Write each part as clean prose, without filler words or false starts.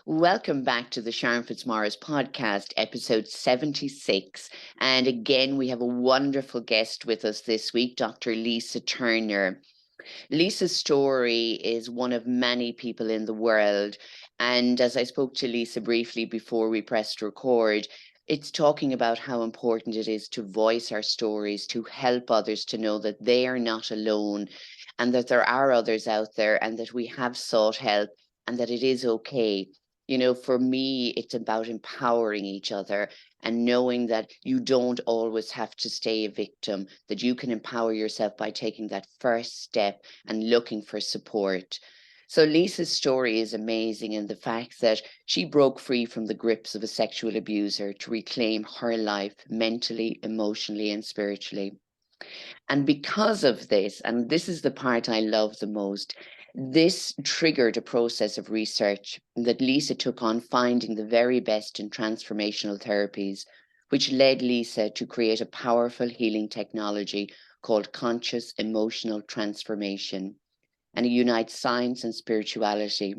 Welcome back to the Sharon Fitzmaurice podcast, episode 76. And again, we have a wonderful guest with us this week, Dr. Lisa Turner. Lisa's story is one of many people in the world. And as I spoke to Lisa briefly before we pressed record, it's talking about how important it is to voice our stories, to help others to know that they are not alone and that there are others out there and that we have sought help and that it is okay. For me, it's about empowering each other and knowing that you don't always have to stay a victim, that you can empower yourself by taking that first step and looking for support. So Lisa's story is amazing in the fact that she broke free from the grips of a sexual abuser to reclaim her life mentally, emotionally, and spiritually. And because of this, and this is the part I love the most, this triggered a process of research that Lisa took on, finding the very best in transformational therapies, which led Lisa to create a powerful healing technology called conscious emotional transformation, and it unites science and spirituality.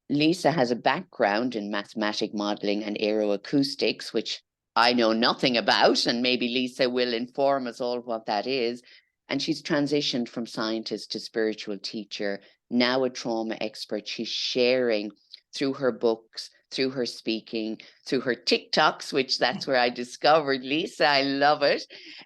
Lisa has a background in mathematic modeling and aeroacoustics, which I know nothing about, and maybe Lisa will inform us all what that is. And she's transitioned from scientist to spiritual teacher, now a trauma expert. She's sharing through her books, through her speaking, through her TikToks, which that's where I discovered Lisa. I love it.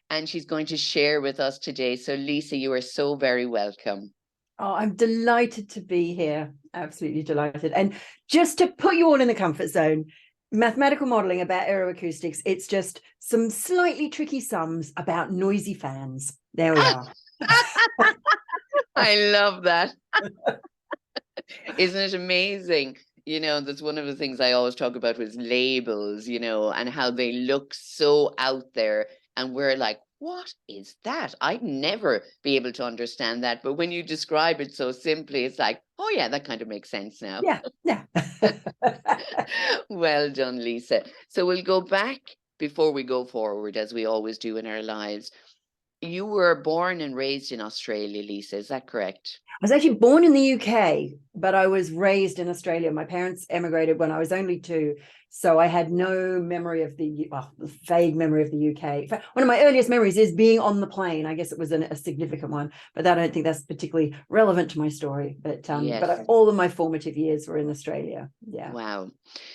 And she's going to share with us today. So Lisa, you are so very welcome. Oh, I'm delighted to be here. Absolutely delighted. And just to put you all in the comfort zone, mathematical modeling about aeroacoustics, it's just some slightly tricky sums about noisy fans. There we are. I love that. Isn't it amazing? That's one of the things I always talk about with labels, and how they look so out there. And we're like, what is that? I'd never be able to understand that. But when you describe it so simply, it's like, oh, yeah, that kind of makes sense now. Yeah. Well done, Lisa. So we'll go back before we go forward, as we always do in our lives. You were born and raised in Australia, Lisa. Is that correct? I was actually born in the UK, but I was raised in Australia. My parents emigrated when I was only 2. So I had no memory of vague memory of the UK. In fact, one of my earliest memories is being on the plane. I guess it was a significant one, but I don't think that's particularly relevant to my story. But Yes. all of my formative years were in Australia. Yeah. Wow.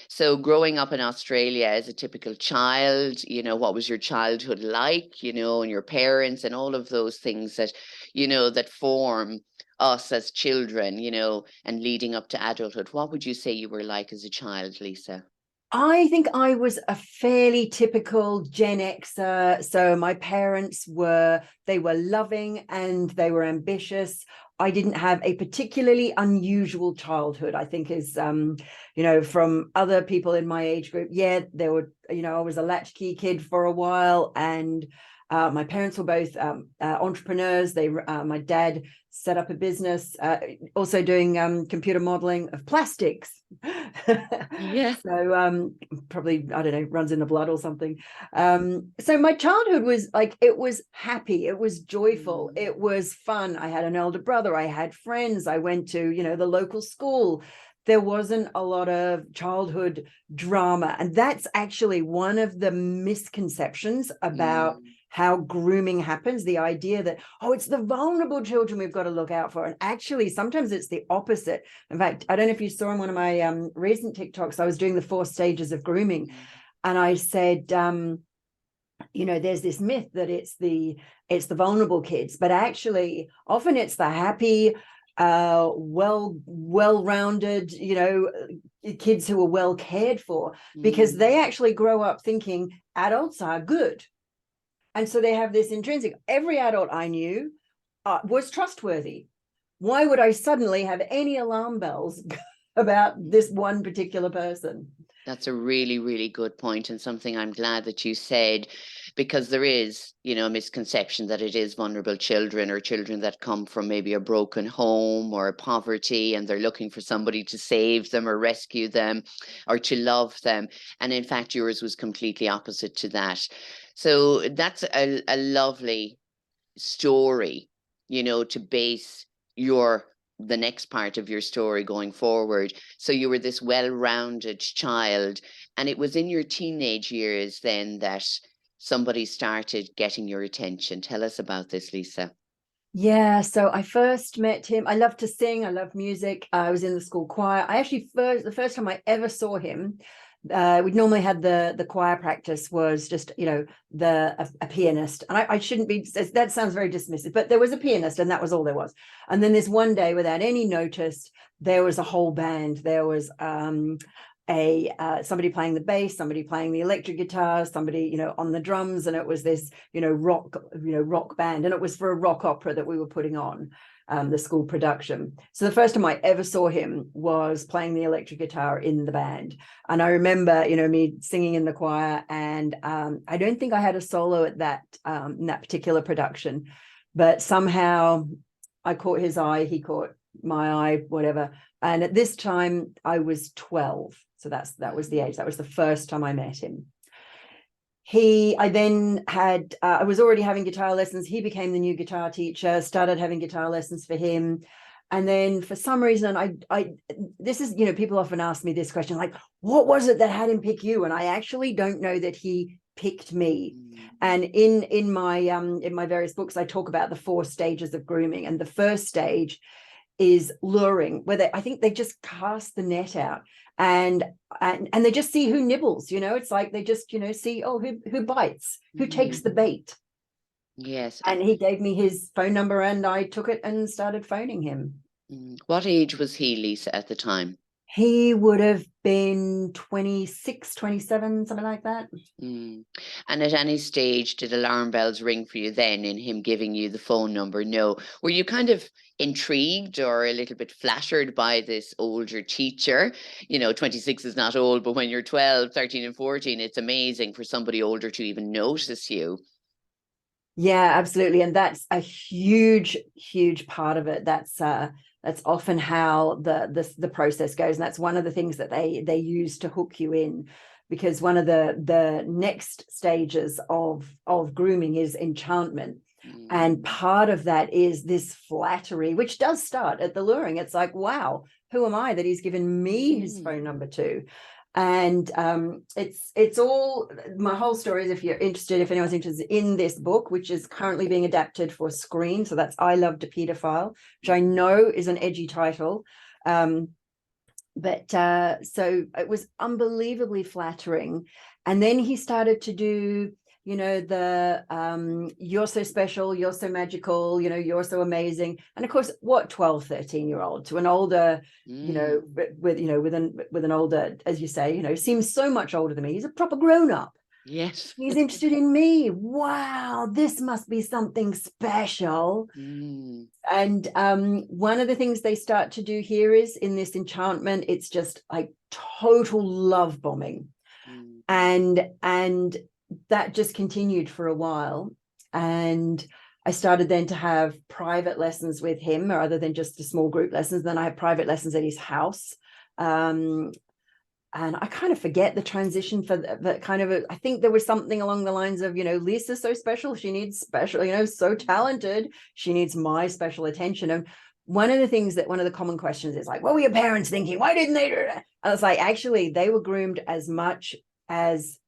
So growing up in Australia as a typical child, what was your childhood like, and your parents and all of those things that, that form us as children, and leading up to adulthood. What would you say you were like as a child, Lisa? I think I was a fairly typical Gen Xer. So my parents were loving and they were ambitious. I didn't have a particularly unusual childhood, I think is, from other people in my age group. Yeah, there were, I was a latchkey kid for a while, and my parents were both entrepreneurs. My dad set up a business, also doing computer modeling of plastics. Yeah. So probably, I don't know, runs in the blood or something. So my childhood was like, it was happy, it was joyful, it was fun. I had an elder brother, I had friends, I went to, the local school. There wasn't a lot of childhood drama. And that's actually one of the misconceptions about how grooming happens, the idea that, it's the vulnerable children we've got to look out for. And actually, sometimes it's the opposite. In fact, I don't know if you saw in one of my recent TikToks, I was doing the 4 stages of grooming. And I said, there's this myth that it's the vulnerable kids, but actually often it's the happy, well-rounded, kids who are well cared for, because they actually grow up thinking adults are good. And so they have this intrinsic, every adult I knew was trustworthy. Why would I suddenly have any alarm bells about this one particular person? That's a really, really good point, and something I'm glad that you said, because there is, a misconception that it is vulnerable children or children that come from maybe a broken home or poverty, and they're looking for somebody to save them or rescue them or to love them. And in fact, yours was completely opposite to that. So that's a lovely story, to base your the next part of your story going forward. So you were this well-rounded child, and it was in your teenage years then that somebody started getting your attention. Tell us about this, Lisa. Yeah, so I first met him. I love to sing. I love music. I was in the school choir. I actually the first time I ever saw him, we'd normally had the choir practice was just, you know, a pianist. And I shouldn't be, that sounds very dismissive, but there was a pianist and that was all there was. And then this one day, without any notice, there was a whole band. There was somebody playing the bass, somebody playing the electric guitar, somebody, you know, on the drums, and it was this, you know, rock band, and it was for a rock opera that we were putting on, the school production. So the first time I ever saw him was playing the electric guitar in the band, and I remember, you know, me singing in the choir, and I don't think I had a solo at that in that particular production, but somehow I caught his eye, he caught my eye, whatever. And at this time I was 12. So that was the age. That was the first time I met him. I then had, I was already having guitar lessons. He became the new guitar teacher, started having guitar lessons for him. And then for some reason, this is, you know, people often ask me this question, like, what was it that had him pick you? And I actually don't know that he picked me. And in my various books, I talk about the 4 stages of grooming. And the first stage is luring, where I think they just cast the net out and they just see who nibbles, you know. It's like they just, you know, see, oh, who bites, who takes the bait. Yes. And he gave me his phone number and I took it and started phoning him. What age was he, Lisa, at the time? He would have been 26, 27, something like that. And at any stage, did alarm bells ring for you then in him giving you the phone number? No. Were you kind of intrigued or a little bit flattered by this older teacher? You know, 26 is not old, but when you're 12, 13 and 14, it's amazing for somebody older to even notice you. Yeah, absolutely. And that's a huge, huge part of it. That's often how the process goes. And that's one of the things that they use to hook you in, because one of the next stages of grooming is enchantment. And part of that is this flattery, which does start at the luring. It's like, wow, who am I that he's given me his phone number to? And it's all, my whole story is, if anyone's interested in this book, which is currently being adapted for screen, so that's I Loved a Paedophile, which I know is an edgy title, but so it was unbelievably flattering. And then he started to do, you know, the you're so special, you're so magical, you know, you're so amazing. And of course, what 12, 13-year-old to an older, you know, with an older, as you say, you know, seems so much older than me. He's a proper grown-up. Yes. He's interested in me. Wow, this must be something special. And one of the things they start to do here is, in this enchantment, it's just like total love bombing. And that just continued for a while. And I started then to have private lessons with him, or other than just the small group lessons. Then I had private lessons at his house. And I kind of forget the transition for the kind of, I think there was something along the lines of, you know, Lisa's so special, she needs special, you know, so talented, she needs my special attention. And one of the common questions is like, what were your parents thinking? Why didn't they do that? And I was like, actually, they were groomed as much as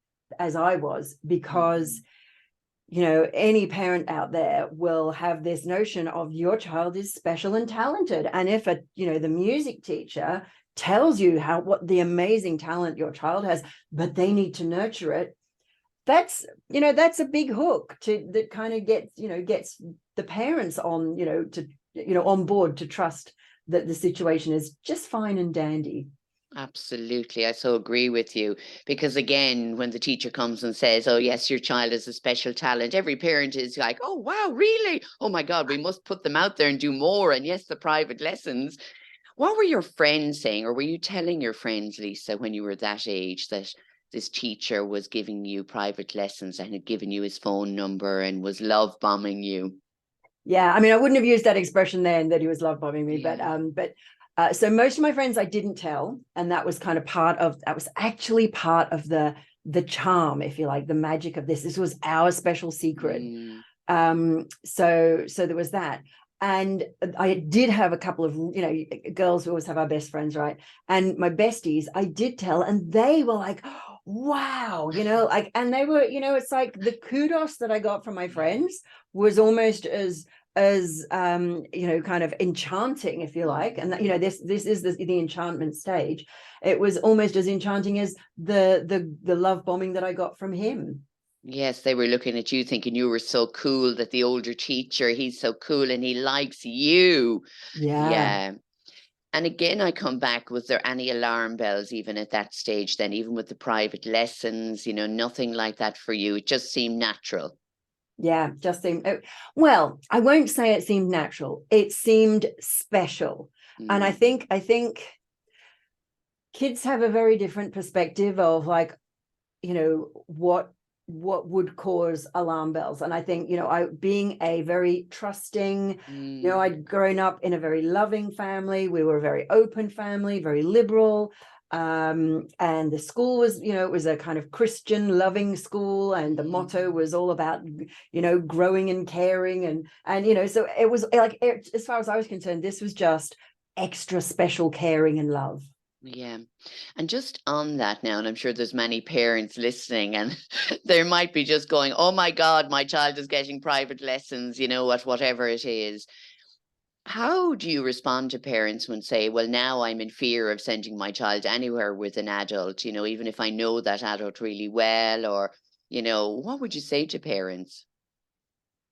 I was, because, you know, any parent out there will have this notion of your child is special and talented. And if the music teacher tells you what the amazing talent your child has, but they need to nurture it, that's a big hook that kind of gets the parents on, on board to trust that the situation is just fine and dandy. Absolutely. I so agree with you, because again, when the teacher comes and says, oh yes, your child is a special talent, every parent is like, oh wow, really? Oh my God, we must put them out there and do more. And yes, the private lessons. What were your friends saying, or were you telling your friends, Lisa, when you were that age, that this teacher was giving you private lessons and had given you his phone number and was love bombing you? Yeah, I mean, I wouldn't have used that expression then, that he was love bombing me, Yeah. but so most of my friends I didn't tell, and that was actually part of the charm, if you like, the magic of this. This was our special secret. So there was that. And I did have a couple of, girls, we always have our best friends, right? And my besties, I did tell, and they were like, wow, like, and they were, it's like the kudos that I got from my friends was almost as kind of enchanting, if you like. And this is the enchantment stage. It was almost as enchanting as the love bombing that I got from him. Yes, they were looking at you thinking you were so cool, that the older teacher, he's so cool and he likes you. Yeah. Yeah. And again, I come back, was there any alarm bells even at that stage then, even with the private lessons, nothing like that for you? It just seemed natural. Yeah, just seemed, well, I won't say it seemed natural. It seemed special. And I think kids have a very different perspective of like, what would cause alarm bells. And I think, I being a very trusting, I'd grown up in a very loving family. We were a very open family, very liberal. And the school was, it was a kind of Christian loving school, and the motto was all about, growing and caring, and so it was like, as far as I was concerned, this was just extra special caring and love. Yeah. And just on that now, and I'm sure there's many parents listening, and there might be just going, oh my God, my child is getting private lessons, at whatever it is. How do you respond to parents when say, well, now I'm in fear of sending my child anywhere with an adult, even if I know that adult really well, or, what would you say to parents?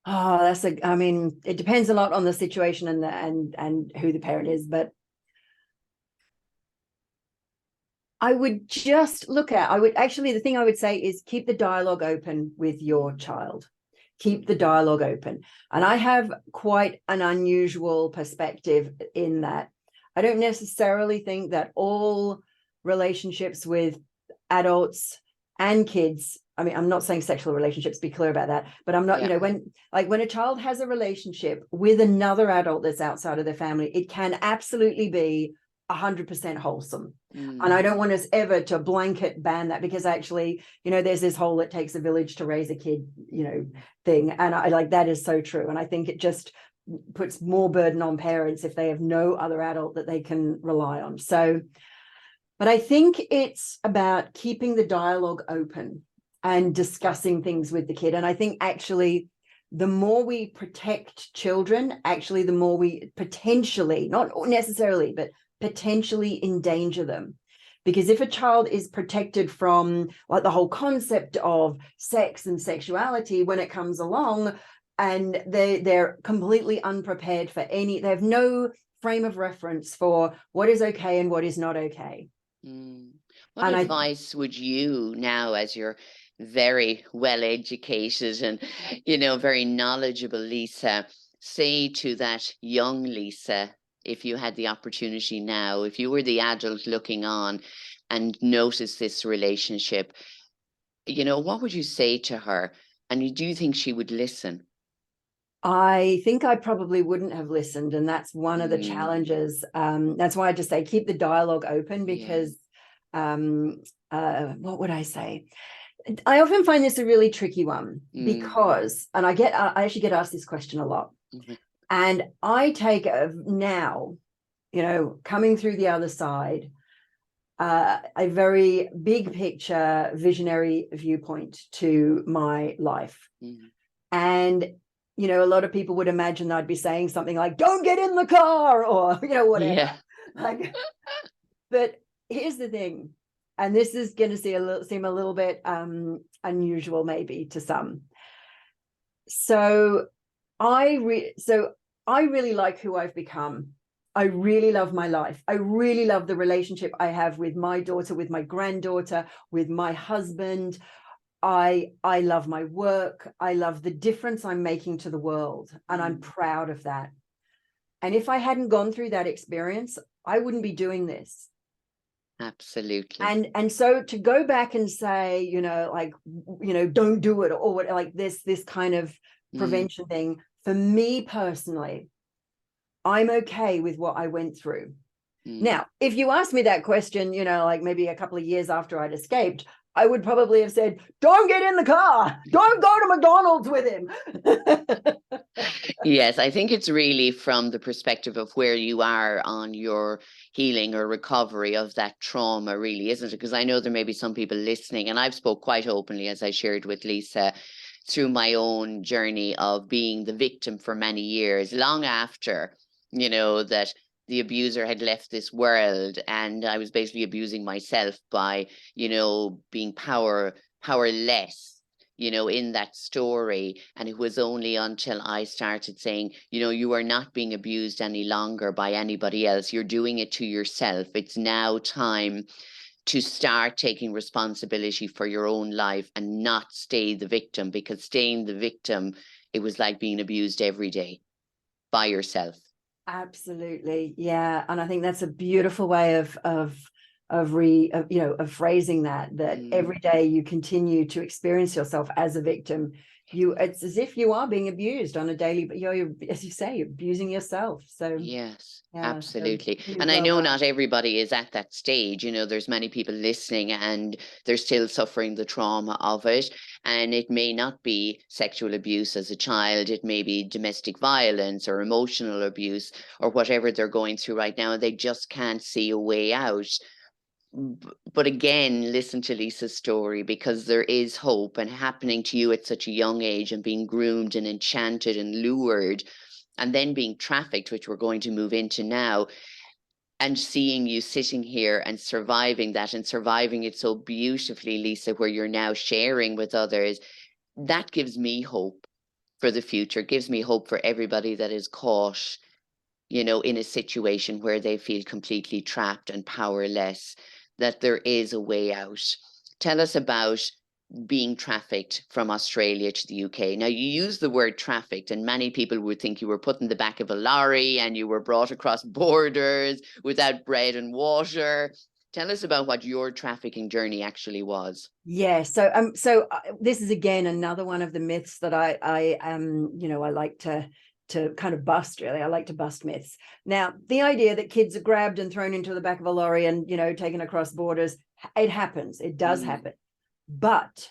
Oh, I mean, it depends a lot on the situation and who the parent is, but I would just the thing I would say is keep the dialogue open with your child. Keep the dialogue open. And I have quite an unusual perspective in that I don't necessarily think that all relationships with adults and kids, I mean, I'm not saying sexual relationships, be clear about that, but I'm not, Yeah. when a child has a relationship with another adult that's outside of their family, it can absolutely be 100% wholesome. And I don't want us ever to blanket ban that, because actually, there's this whole "it takes a village to raise a kid," thing. And I like, that is so true. And I think it just puts more burden on parents if they have no other adult that they can rely on. So, but I think it's about keeping the dialogue open and discussing things with the kid. And I think actually, the more we protect children, actually, the more we potentially, not necessarily, but potentially endanger them. Because if a child is protected from like the whole concept of sex and sexuality when it comes along, and they're completely unprepared for they have no frame of reference for what is okay and what is not okay. What And advice would you now, as you're very well educated and, very knowledgeable, Lisa, say to that young Lisa, if you had the opportunity now, if you were the adult looking on and noticed this relationship, what would you say to her? And do you think she would listen? I think I probably wouldn't have listened. And that's one of the challenges. That's why I just say keep the dialogue open, because what would I say? I often find this a really tricky one because, and I actually get asked this question a lot. And I take now, coming through the other side, a very big picture, visionary viewpoint to my life. And, a lot of people would imagine I'd be saying something like, don't get in the car, or, whatever. Yeah. Like, but here's the thing, and this is going to seem a little bit unusual maybe to some. So I really like who I've become. I really love my life. I really love the relationship I have with my daughter, with my granddaughter, with my husband. I love my work. I love the difference I'm making to the world, and I'm proud of that. And if I hadn't gone through that experience, I wouldn't be doing this. Absolutely. And so to go back and say, don't do it, or what, like this kind of prevention thing, for me personally, I'm okay with what I went through. Now, if you ask me that question, like maybe a couple of years after I'd escaped, I would probably have said, don't get in the car. Don't go to McDonald's with him. Yes, I think it's really from the perspective of where you are on your healing or recovery of that trauma, really, isn't it? Because I know there may be some people listening, and I've spoke quite openly, as I shared with Lisa, through my own journey of being the victim for many years, long after, that the abuser had left this world, and I was basically abusing myself by, being powerless, in that story. And it was only until I started saying, you are not being abused any longer by anybody else. You're doing it to yourself. It's now time to start taking responsibility for your own life and not stay the victim, because staying the victim, it was like being abused every day by yourself. Absolutely. Yeah. And I think that's a beautiful way of phrasing that every day you continue to experience yourself as a victim. It's as if you are being abused on a daily, but you're, as you say, abusing yourself. So yes, yeah, absolutely. so And I know not everybody is at that stage. There's many people listening and they're still suffering the trauma of it. And it may not be sexual abuse as a child. It may be domestic violence or emotional abuse or whatever they're going through right now. And they just can't see a way out. But again, listen to Lisa's story, because there is hope, and happening to you at such a young age, and being groomed and enchanted and lured, and then being trafficked, which we're going to move into now, and seeing you sitting here and surviving that, and surviving it so beautifully, Lisa, where you're now sharing with others. That gives me hope for the future, gives me hope for everybody that is caught, in a situation where they feel completely trapped and powerless, that there is a way out. Tell us about being trafficked from Australia to the UK. Now, you use the word trafficked, and many people would think you were put in the back of a lorry and you were brought across borders without bread and water. Tell us about what your trafficking journey actually was. Yeah. So this is again another one of the myths that I like to kind of bust. Really, I like to bust myths. Now, the idea that kids are grabbed and thrown into the back of a lorry and taken across borders, it happens. It does happen, but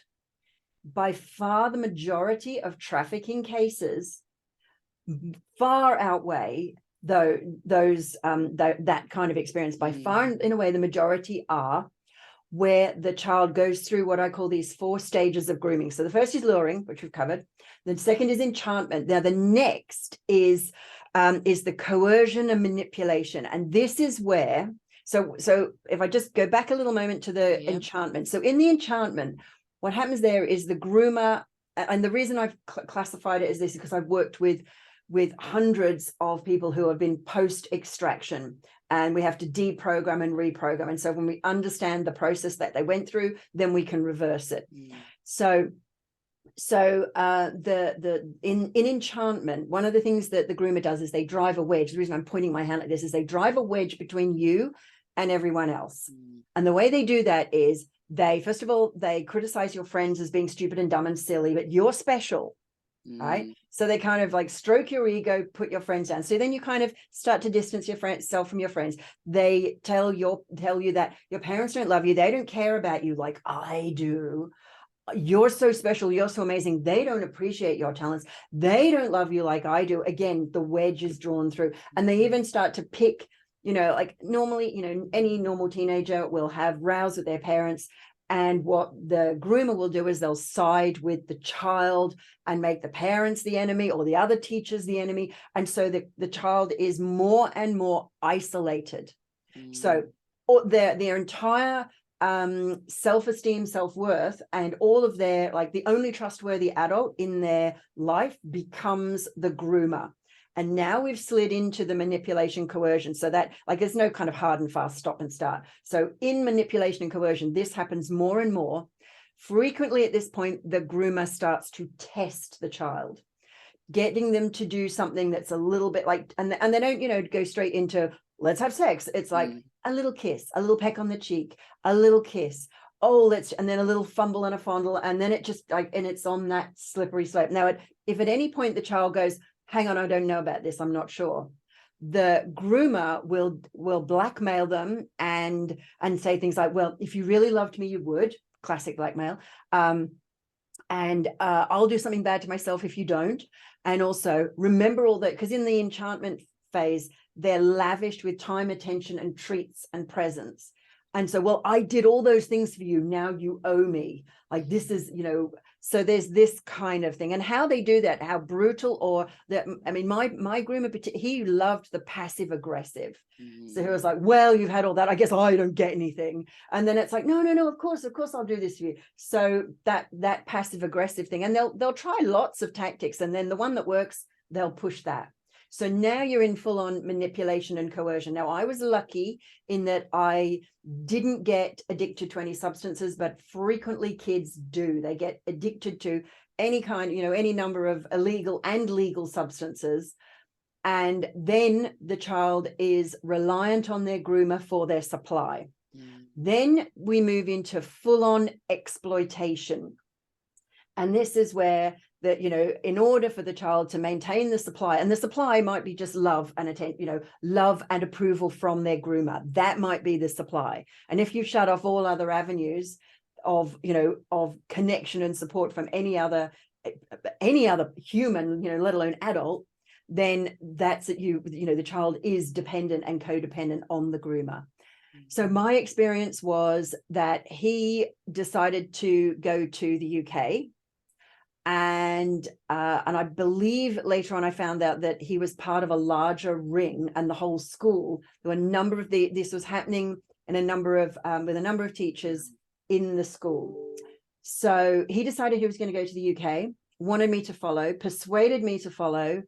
by far the majority of trafficking cases far outweigh that kind of experience. By far, in a way, the majority are where the child goes through what I call these 4 stages of grooming. So the first is luring, which we've covered. The second is enchantment. Now the next is the coercion and manipulation. And this is where, so if I just go back a little moment to the enchantment. So in the enchantment, what happens there is the groomer, and the reason I've classified it as this is because I've worked with hundreds of people who have been post-extraction, and we have to deprogram and reprogram. And so when we understand the process that they went through, then we can reverse it. So in enchantment, one of the things that the groomer does is they drive a wedge. The reason I'm pointing my hand like this is they drive a wedge between you and everyone else. And the way they do that is first of all, they criticize your friends as being stupid and dumb and silly, but you're special. Right. So they kind of like stroke your ego, put your friends down. So then you kind of start to distance yourself from your friends. They tell you that your parents don't love you. They don't care about you like I do. You're so special. You're so amazing. They don't appreciate your talents. They don't love you like I do. Again, the wedge is drawn through, and they even start to pick, like normally, any normal teenager will have rows with their parents. And what the groomer will do is they'll side with the child and make the parents the enemy or the other teachers the enemy. And so the child is more and more isolated. So their entire self-esteem, self-worth, and all of their, like, the only trustworthy adult in their life becomes the groomer. And now we've slid into the manipulation, coercion, so that, like, there's no kind of hard and fast stop and start. So in manipulation and coercion, this happens more and more. Frequently at this point, the groomer starts to test the child, getting them to do something that's a little bit like, and they don't, go straight into let's have sex. It's like a little kiss, a little peck on the cheek, a little kiss. Oh, and then a little fumble and a fondle. And then it just and it's on that slippery slope. Now, if at any point the child goes, hang on, I don't know about this, I'm not sure, the groomer will blackmail them and say things like, well, if you really loved me, you would. classic blackmail. And I'll do something bad to myself if you don't. And also remember all that, because in the enchantment phase, they're lavished with time, attention, and treats and presents. And so, well, I did all those things for you. Now you owe me. Like, this is, so there's this kind of thing. And how they do that, how brutal, or that, I mean, my groomer, he loved the passive aggressive. So he was like, well, you've had all that, I guess I don't get anything. And then it's like, no, of course I'll do this for you. So that passive aggressive thing, and they'll try lots of tactics, and then the one that works, they'll push that. So now you're in full on manipulation and coercion. Now, I was lucky in that I didn't get addicted to any substances, but frequently kids do. They get addicted to any kind, any number of illegal and legal substances. And then the child is reliant on their groomer for their supply. Then we move into full on exploitation. And this is where that, in order for the child to maintain the supply, and the supply might be just love and attention, love and approval from their groomer, that might be the supply. And if you shut off all other avenues of connection and support from any other human, let alone adult, then that's it. The child is dependent and codependent on the groomer. So my experience was that he decided to go to the UK. And I believe later on I found out that he was part of a larger ring, and the whole school, there were a number of this was happening in a number of with a number of teachers in the school. So he decided he was going to go to the UK, wanted me to follow, persuaded me to follow.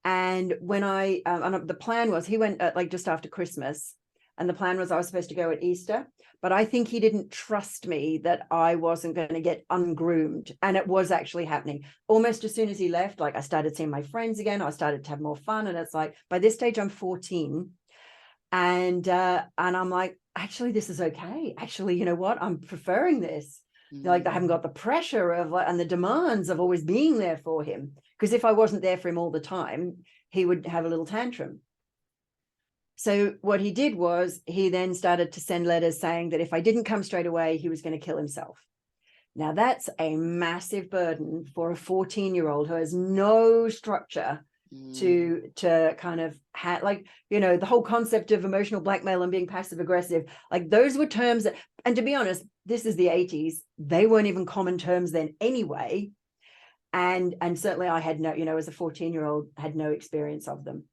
And when the plan was, he went like just after Christmas, and the plan was I was supposed to go at Easter. But I think he didn't trust me that I wasn't going to get ungroomed. And it was actually happening. Almost as soon as he left, like, I started seeing my friends again. I started to have more fun. And it's like, by this stage, I'm 14. And I'm like, actually, this is okay. Actually, you know what? I'm preferring this. Like, I haven't got the pressure of and the demands of always being there for him. Because if I wasn't there for him all the time, he would have a little tantrum. So what he did was he then started to send letters saying that if I didn't come straight away, he was going to kill himself. Now, that's a massive burden for a 14-year-old who has no structure to kind of the whole concept of emotional blackmail and being passive aggressive. Like, those were terms that, and to be honest, this is the 80s. They weren't even common terms then anyway. And certainly I had no, as a 14-year-old, had no experience of them.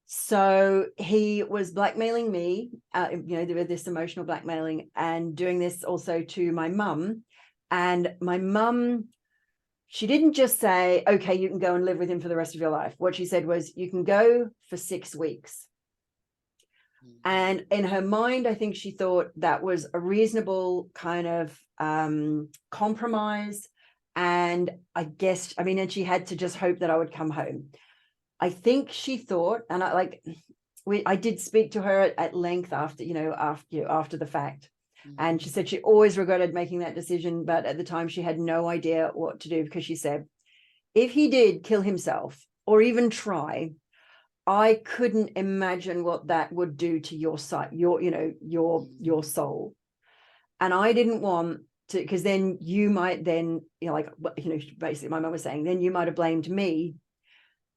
So he was blackmailing me, this emotional blackmailing, and doing this also to my mum. And my mum, she didn't just say, okay, you can go and live with him for the rest of your life. What she said was, you can go for 6 weeks. And in her mind, I think she thought that was a reasonable kind of compromise. And I guess, and she had to just hope that I would come home. I think she thought, and I did speak to her at length after the fact. And she said she always regretted making that decision, but at the time she had no idea what to do, because she said, if he did kill himself or even try, I couldn't imagine what that would do to your sight, your soul. And I didn't want to, because then you might basically my mum was saying, then you might have blamed me.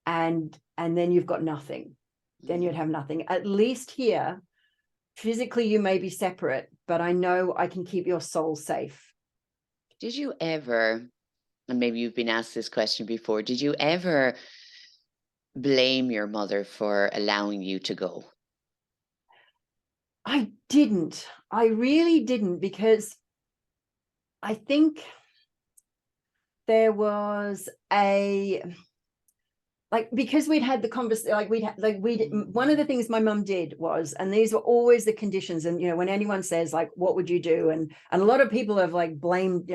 And then you've got nothing. Then you'd have nothing. At least here, physically, you may be separate, but I know I can keep your soul safe. Did you ever, and maybe you've been asked this question before, did you ever blame your mother for allowing you to go? I didn't. I really didn't, because I think there was because we'd had the conversation, one of the things my mum did was, and these were always the conditions, and when anyone says like, what would you do, and a lot of people have blamed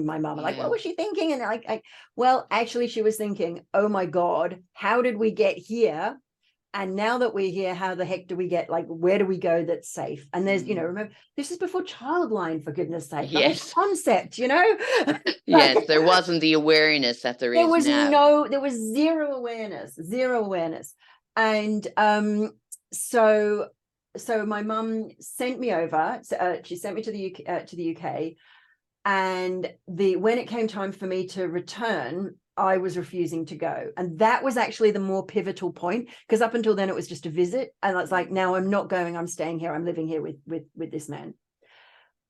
my mum, and what was she thinking, and well, actually she was thinking, oh my God, how did we get here? And now that we're here, how the heck do we get, where do we go that's safe? And there's, remember, this is before Childline, for goodness sake. Yes. The whole concept, Yes, there wasn't the awareness that there is now. There was zero awareness. And so my mum sent me over. She sent me to the UK. And when it came time for me to return, I was refusing to go. And that was actually the more pivotal point, because up until then it was just a visit. And it's like, now I'm not going, I'm staying here, I'm living here with this man.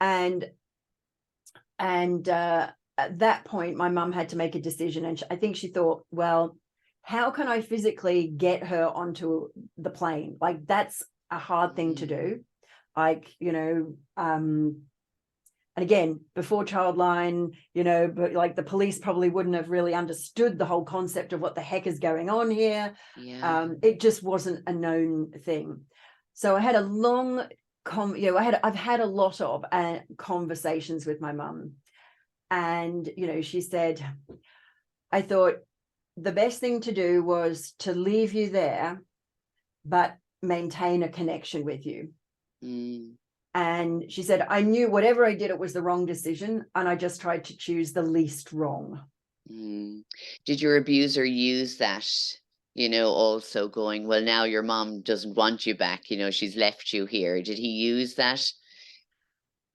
And at that point, my mum had to make a decision. And I think she thought, well, how can I physically get her onto the plane? Like, that's a hard thing to do. Like, and again, before Childline, but like the police probably wouldn't have really understood the whole concept of what the heck is going on here. Yeah. It just wasn't a known thing. So I had a long, I've had a lot of conversations with my mum. And, she said, I thought the best thing to do was to leave you there, but maintain a connection with you. And she said, I knew whatever I did, it was the wrong decision. And I just tried to choose the least wrong. Did your abuser use that, also going, well, now your mom doesn't want you back, she's left you here. Did he use that?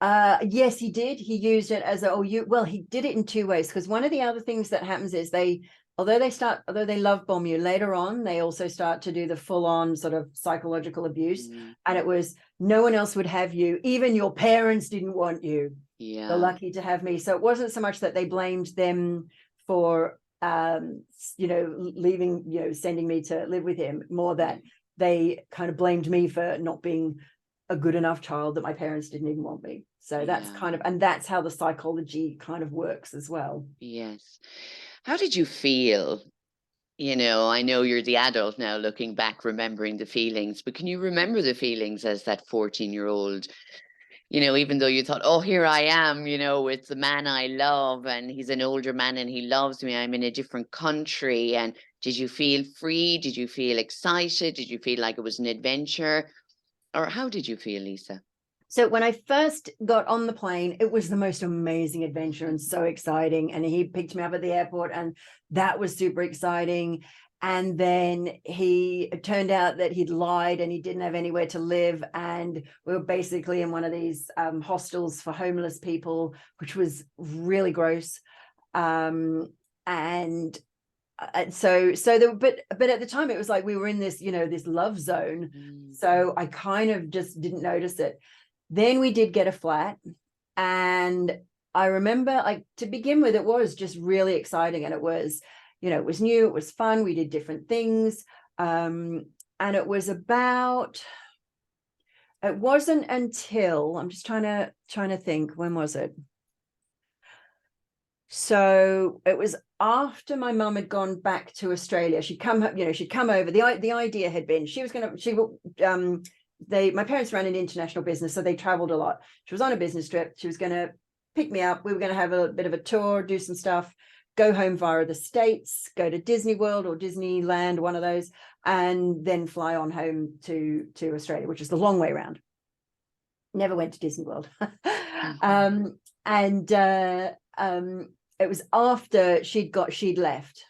Yes, he did. He used it as he did it in two ways. Because one of the other things that happens is although they love bomb you, later on, they also start to do the full on sort of psychological abuse. And it was, no one else would have you. Even your parents didn't want you. Yeah. They're lucky to have me. So it wasn't so much that they blamed them for, leaving, sending me to live with him, more that they kind of blamed me for not being a good enough child, that my parents didn't even want me. So that's and that's how the psychology kind of works as well. Yes. How did you feel? I know you're the adult now looking back, remembering the feelings, but can you remember the feelings as that 14-year-old, even though you thought, oh, here I am, with the man I love, and he's an older man and he loves me, I'm in a different country. And did you feel free? Did you feel excited? Did you feel like it was an adventure? Or how did you feel, Lisa? So when I first got on the plane, it was the most amazing adventure and so exciting. And he picked me up at the airport, and that was super exciting. And then it turned out that he'd lied and he didn't have anywhere to live. And we were basically in one of these hostels for homeless people, which was really gross. So there, but at the time it was like we were in this, this love zone. So I kind of just didn't notice it. Then we did get a flat, and I remember, like, to begin with, it was just really exciting, and it was, it was new, it was fun, we did different things, and it wasn't until, I'm just trying to think, when was it? So it was after my mum had gone back to Australia. She'd come over. The idea had been my parents ran an international business, so they traveled a lot. She was on a business trip. She was going to pick me up. We were going to have a bit of a tour, do some stuff, go home via the States, go to Disney World or Disneyland, one of those, and then fly on home to Australia, which is the long way around. Never went to Disney World. It was after she'd left.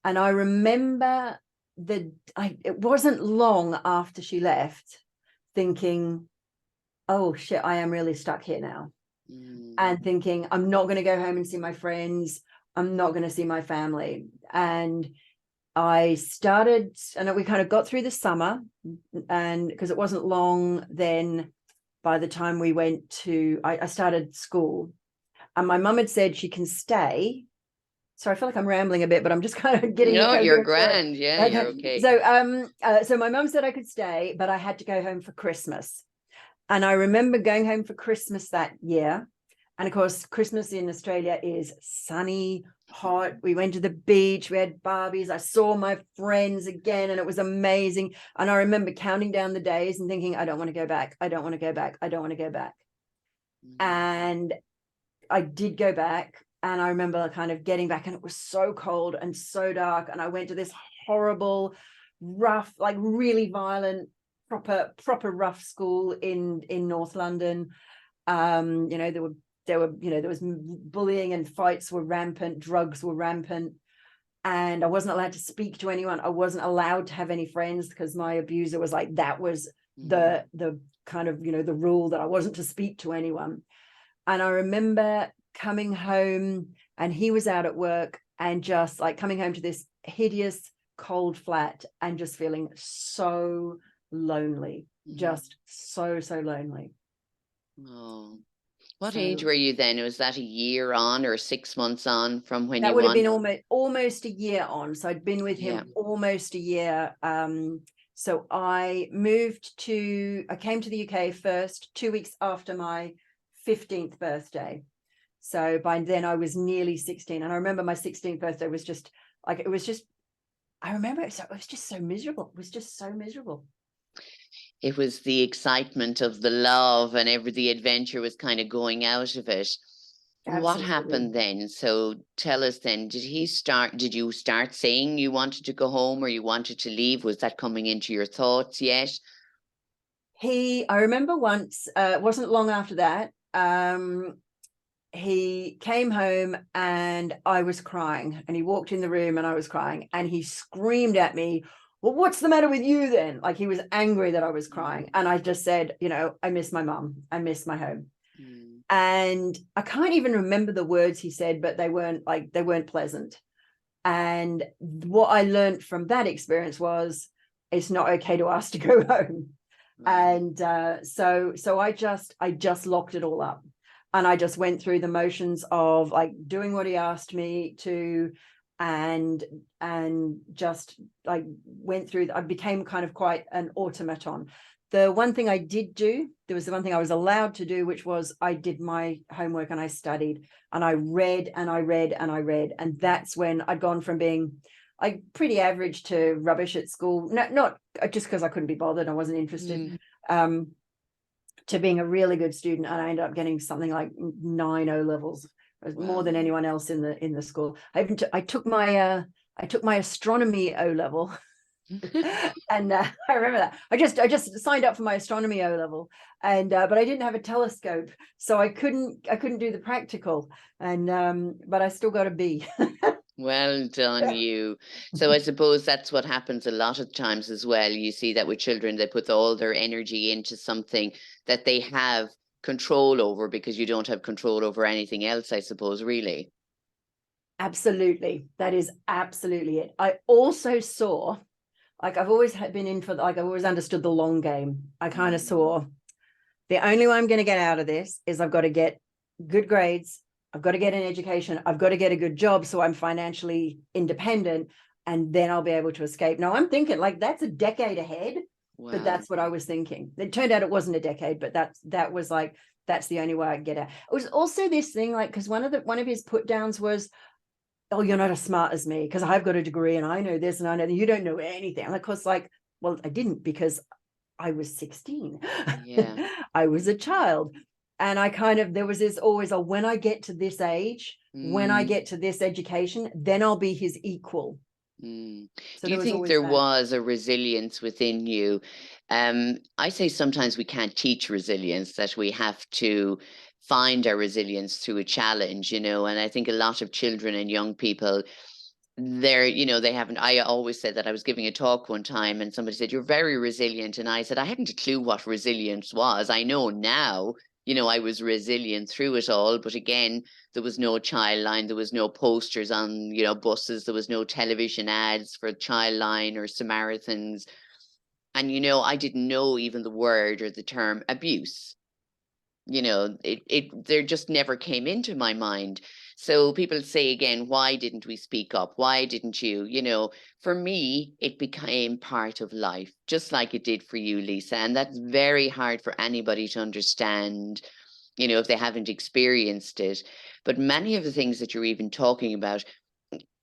And I remember it wasn't long after she left, thinking, oh shit, I am really stuck here now. And thinking, I'm not going to go home and see my friends. I'm not going to see my family. And I started, and we kind of got through the summer, and because it wasn't long then, by the time we went I started school, and my mum had said she can stay. So I feel like I'm rambling a bit, but I'm just kind of getting. No, you're grand. Yeah, okay. You're okay. So my mum said I could stay, but I had to go home for Christmas. And I remember going home for Christmas that year. And of course, Christmas in Australia is sunny, hot. We went to the beach, we had Barbies. I saw my friends again, and it was amazing. And I remember counting down the days and thinking, I don't want to go back. I don't want to go back. I don't want to go back. And I did go back. And I remember kind of getting back, and it was so cold and so dark. And I went to this horrible, rough, like really violent, proper rough school in North London. There was bullying, and fights were rampant, drugs were rampant. And I wasn't allowed to speak to anyone. I wasn't allowed to have any friends, because my abuser was like, that was the kind of, the rule, that I wasn't to speak to anyone. And I remember coming home, and he was out at work, and just like coming home to this hideous cold flat and just feeling so lonely, just so lonely. Oh, what age So were you then? Was that a year on or 6 months on from when that you would have won? been almost a year on. So I'd been with Yeah. him almost a year. So I came to the UK first 2 weeks after my 15th birthday. So by then I was nearly 16. And I remember my 16th birthday was just like, I remember it was just so miserable. It was just so miserable. It was the excitement of the love and the adventure was kind of going out of it. What Absolutely. happened then? So tell us then, did you start saying you wanted to go home or you wanted to leave? Was that coming into your thoughts yet? I remember once, it wasn't long after that, he came home and I was crying, and he walked in the room and I was crying, and he screamed at me, well, what's the matter with you then? Like, he was angry that I was crying. And I just said, I miss my mum. I miss my home. Mm. And I can't even remember the words he said, but they weren't pleasant. And what I learned from that experience was it's not okay to ask to go home. And so I just locked it all up, and I just went through the motions of like doing what he asked me to, and just like went through. I became kind of quite an automaton. The one thing I did do, there was the one thing I was allowed to do, which was I did my homework and I studied and I read and I read and I read. And that's when I'd gone from being like pretty average to rubbish at school. Not just because I couldn't be bothered, I wasn't interested, to being a really good student. And I ended up getting something like 9 O levels, more than anyone else in the school. I took my astronomy O level. And I remember that I just signed up for my astronomy O level, and but I didn't have a telescope, so I couldn't do the practical, and but I still got a B. Well done, you. So I suppose that's what happens a lot of times as well. You see that with children, they put all their energy into something that they have control over because you don't have control over anything else, I suppose, really. Absolutely, that is absolutely it. I also saw, like, I've always been in for, like, I've always understood the long game. I kind of saw the only way I'm going to get out of this is I've got to get good grades, I've got to get an education, I've got to get a good job so I'm financially independent, and then I'll be able to escape. Now I'm thinking like that's a decade ahead, but that's what I was thinking. It turned out it wasn't a decade, but that was like, that's the only way I could get out. It was also this thing, like, because one of his put downs was, oh, you're not as smart as me because I've got a degree and I know this and I know that, you don't know anything. And of course, like, well, I didn't, because I was 16. Yeah. I was a child. And I kind of, there was this always, oh, when I get to this age, when I get to this education, then I'll be his equal. So Do there you was think always there that. was a resilience within you? I say sometimes we can't teach resilience, that we have to find our resilience through a challenge, and I think a lot of children and young people, they haven't. I always said that. I was giving a talk one time and somebody said, "You're very resilient." And I said, I hadn't a clue what resilience was. I know now, I was resilient through it all. But again, there was no child line, there was no posters on, buses, there was no television ads for child line or Samaritans. And, I didn't know even the word or the term abuse. It there just never came into my mind. So people say again, why didn't we speak up? Why didn't you? For me, it became part of life, just like it did for you, Lisa. And that's very hard for anybody to understand, if they haven't experienced it. But many of the things that you're even talking about,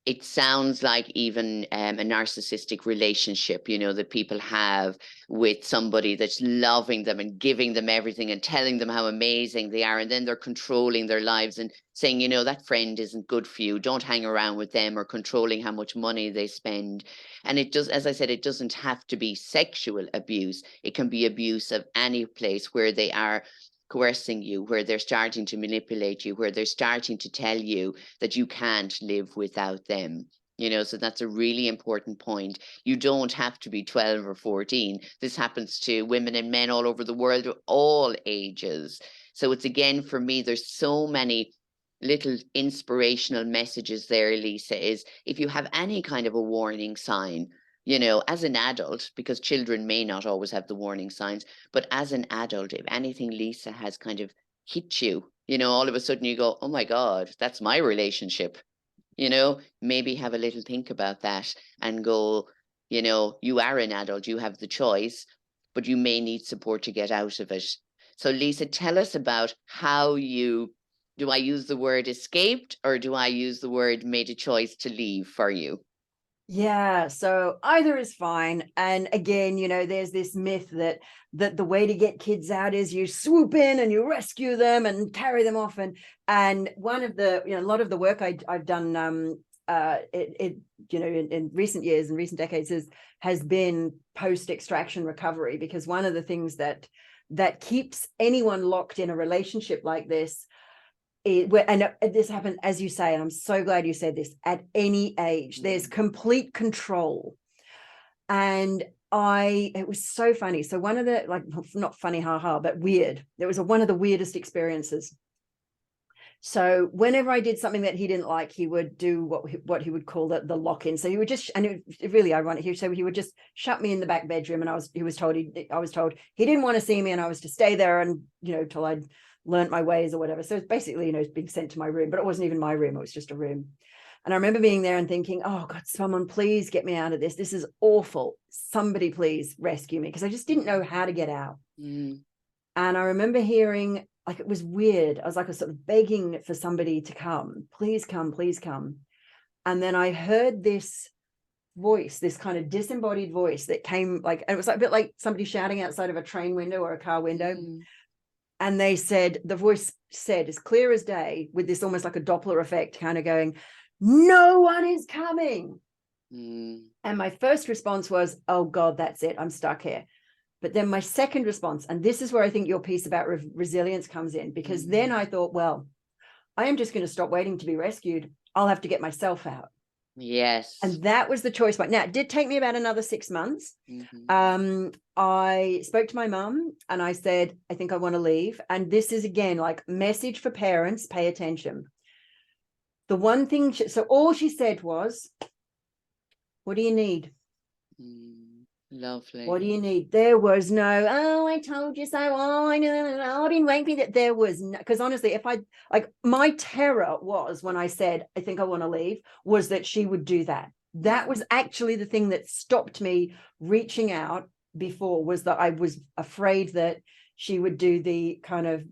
it sounds like even a narcissistic relationship, that people have with somebody that's loving them and giving them everything and telling them how amazing they are. And then they're controlling their lives and saying, that friend isn't good for you. Don't hang around with them, or controlling how much money they spend. And it does, as I said, it doesn't have to be sexual abuse. It can be abuse of any place where they are coercing you, where they're starting to manipulate you, where they're starting to tell you that you can't live without them. So that's a really important point. You don't have to be 12 or 14. This happens to women and men all over the world, all ages. So it's, again, for me, there's so many little inspirational messages there, Lisa, is if you have any kind of a warning sign, you know, as an adult, because children may not always have the warning signs, but as an adult, if anything, Lisa, has kind of hit you, you know, all of a sudden you go, oh my God, that's my relationship. You know, maybe have a little think about that and go, you know, you are an adult, you have the choice, but you may need support to get out of it. So, Lisa, tell us about how you, do I use the word escaped, or do I use the word made a choice to leave for you? Yeah, so either is fine. And again, you know, there's this myth that the way to get kids out is you swoop in and you rescue them and carry them off. And one of the, you know, a lot of the work I've done you know, in recent years and recent decades has been post-extraction recovery, because one of the things that keeps anyone locked in a relationship like this, and this happened, as you say, and I'm so glad you said this, at any age, there's complete control. And it was so funny. So one of the, like, not funny, haha, but weird. There was one of the weirdest experiences. So whenever I did something that he didn't like, he would do what he would call the lock-in. So he would just, and it really ironic, he would just shut me in the back bedroom, and I was told he didn't want to see me, and I was to stay there, and, you know, till I'd learned my ways or whatever. So it's basically, you know, being sent to my room, but it wasn't even my room, it was just a room. And I remember being there and thinking, oh God, someone please get me out of this. This is awful. Somebody please rescue me, because I just didn't know how to get out. And I remember hearing, like, it was weird. I was like, sort of begging for somebody to come, please come, please come. And then I heard this voice, this kind of disembodied voice that came, like, it was like a bit like somebody shouting outside of a train window or a car window. And the voice said, as clear as day, with this almost like a Doppler effect, kind of going, no one is coming. And my first response was, oh God, that's it, I'm stuck here. But then my second response, and this is where I think your piece about resilience comes in, because then I thought, well, I am just going to stop waiting to be rescued. I'll have to get myself out. Yes. And that was the choice. Now, it did take me about another 6 months. I spoke to my mum and I said, I think I want to leave. And this is, again, like, message for parents, pay attention. The one thing, so all she said was, what do you need? Lovely. What do you need? There was no, oh, I told you so. Oh, I know. I didn't wake me. That there was no, because honestly, if I, like, my terror was when I said, I think I want to leave, was that she would do that. That was actually the thing that stopped me reaching out before, was that I was afraid that she would do the kind of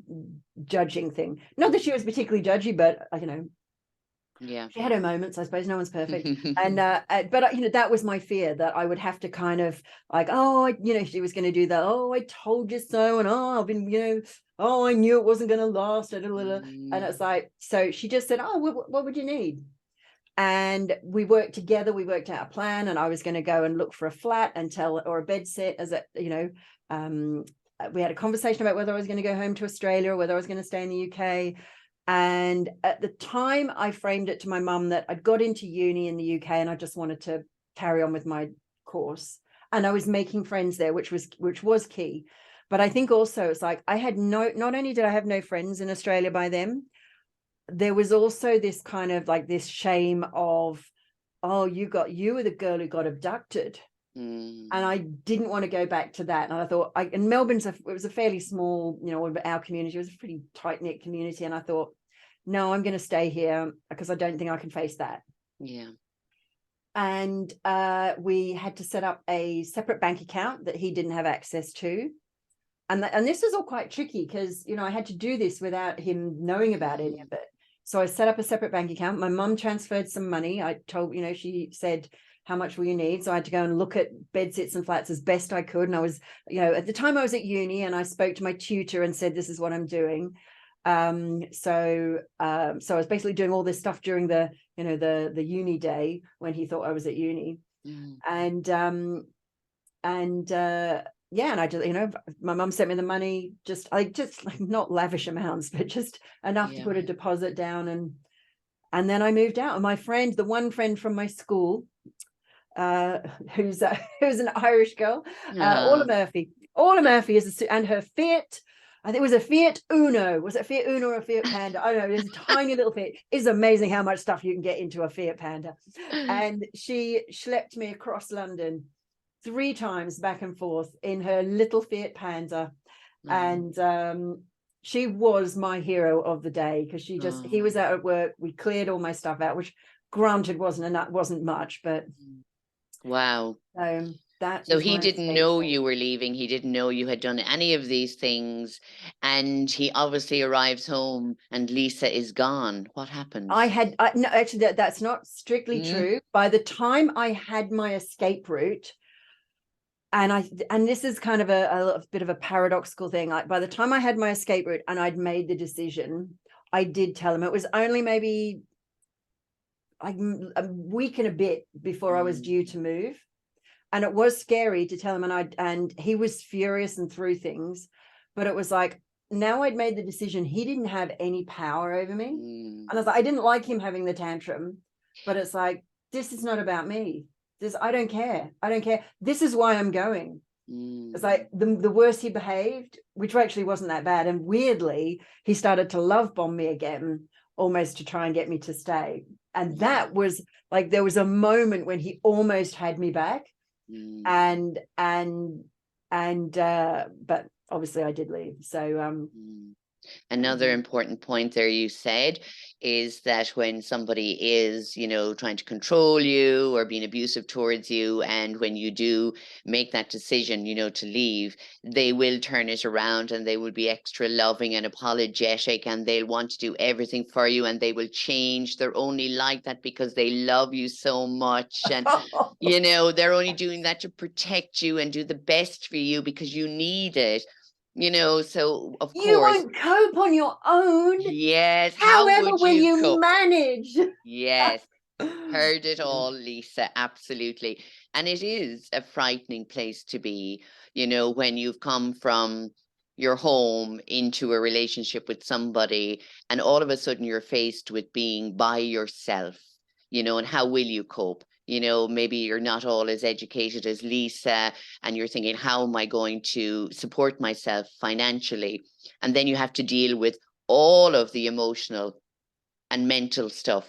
judging thing. Not that she was particularly judgy, but, you know, yeah, she had her moments, I suppose. No one's perfect. And but you know, that was my fear, that I would have to kind of like, oh, you know, she was going to do that, oh, I told you so, and oh, I've been, you know, oh, I knew it wasn't going to last, and it's like, so she just said, oh, what would you need? And we worked together, we worked out a plan, and I was going to go and look for a flat or a bed set, as a, you know, we had a conversation about whether I was going to go home to Australia or whether I was going to stay in the UK. And at the time, I framed it to my mum that I'd got into uni in the UK and I just wanted to carry on with my course. And I was making friends there, which was key. But I think also it's like I had not only did I have no friends in Australia by then, there was also this kind of like this shame of, oh, you were the girl who got abducted. And I didn't want to go back to that. And I thought, and Melbourne's it was a fairly small, you know, our community was a pretty tight-knit community. And I thought, no, I'm going to stay here because I don't think I can face that. Yeah. And we had to set up a separate bank account that he didn't have access to. And this was all quite tricky because, you know, I had to do this without him knowing about any of it. So I set up a separate bank account. My mum transferred some money. I told, you know, she said, how much will you need? So I had to go and look at bed sits and flats as best I could. And I was, you know, at the time I was at uni, and I spoke to my tutor and said, this is what I'm doing. So I was basically doing all this stuff during the, you know, the uni day when he thought I was at uni. And yeah, and I just, you know, my mum sent me the money, just like not lavish amounts, but just enough to put a deposit down. And then I moved out. And my friend, the one friend from my school, who's an Irish girl, Orla Murphy. Orla Murphy and her fit, I think it was a Fiat Uno. Was it a Fiat Uno or a Fiat Panda? I don't know. There's a tiny little Fiat. It's amazing how much stuff you can get into a Fiat Panda. And she schlepped me across London 3 times back and forth in her little Fiat Panda. And she was my hero of the day, because he was out at work. We cleared all my stuff out, which granted wasn't much, but wow. So he didn't know you were leaving. He didn't know you had done any of these things. And he obviously arrives home and Lisa is gone. What happens? No, actually, that's not strictly true. By the time I had my escape route, and this is kind of a bit of a paradoxical thing. By the time I had my escape route and I'd made the decision, I did tell him. It was only maybe like a week and a bit before I was due to move. And it was scary to tell him, and he was furious and threw things, but it was like, now I'd made the decision. He didn't have any power over me. And I was like, I didn't like him having the tantrum, but it's like, this is not about me. I don't care. This is why I'm going. It's like the worse he behaved, which actually wasn't that bad. And weirdly, he started to love bomb me again, almost to try and get me to stay. And that was like, there was a moment when he almost had me back. But obviously I did leave. So another important point there you said is that when somebody is, trying to control you or being abusive towards you, and when you do make that decision, to leave, they will turn it around and they will be extra loving and apologetic, and they'll want to do everything for you, and they will change. They're only like that because they love you so much. And, they're only doing that to protect you and do the best for you because you need it. So of course you won't cope on your own. Yes. However, How would will you cope? manage? Yes. Heard it all, Lisa. Absolutely. And it is a frightening place to be, when you've come from your home into a relationship with somebody, and all of a sudden you're faced with being by yourself, and how will you cope? Maybe you're not all as educated as Lisa, and you're thinking, how am I going to support myself financially? And then you have to deal with all of the emotional and mental stuff